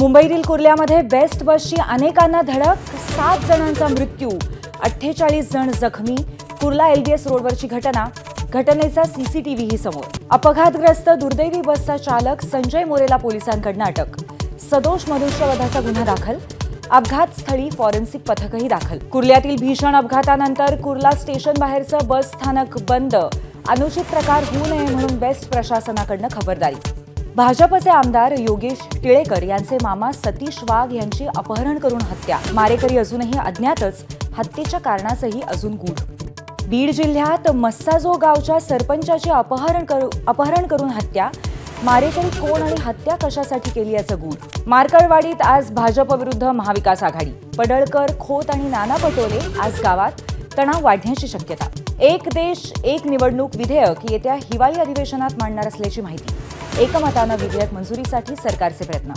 मुंबईतील कुर्ल्यामध्ये बेस्ट बसची अनेकांना धडक, 7 जणांचा मृत्यू, 48 जण जखमी. कुर्ला एलबीएस रोडवरची घटनेचा सीसीटीव्हीही समोर. अपघातग्रस्त दुर्दैवी बसचा चालक संजय मोरेला पोलिसांकडून अटक. सदोष मनुष्यवधाचा गुन्हा दाखल. अपघात स्थळी फॉरेन्सिक पथकही दाखल. कुर्ल्यातील भीषण अपघातानंतर कुर्ला स्टेशन बाहेरचं बस स्थानक बंद. अनुचित प्रकार होऊ नये म्हणून बेस्ट प्रशासनाकडून खबरदारी. भाजपचे आमदार योगेश टिळेकर यांचे मामा सतीश वाघ यांची अपहरण करून हत्या. मारेकरी अजूनही अज्ञातच. हत्येच्या कारणाचंही अजून गूढ. बीड जिल्ह्यात मस्साजो गावच्या सरपंचाची अपहरण करून हत्या. मारेकरी कोण आणि हत्या कशासाठी केली याचं गूढ. मार्कळवाडीत आज भाजप विरुद्ध महाविकास आघाडी. पडळकर, खोत आणि नाना पटोले आज गावात. तणाव वाढण्याची शक्यता. एक देश एक निवडणूक विधेयक येत्या हिवाळी अधिवेशनात मांडणार असल्याची माहिती. एकमतानं विधेयक मंजुरीसाठी सरकारचे प्रयत्न.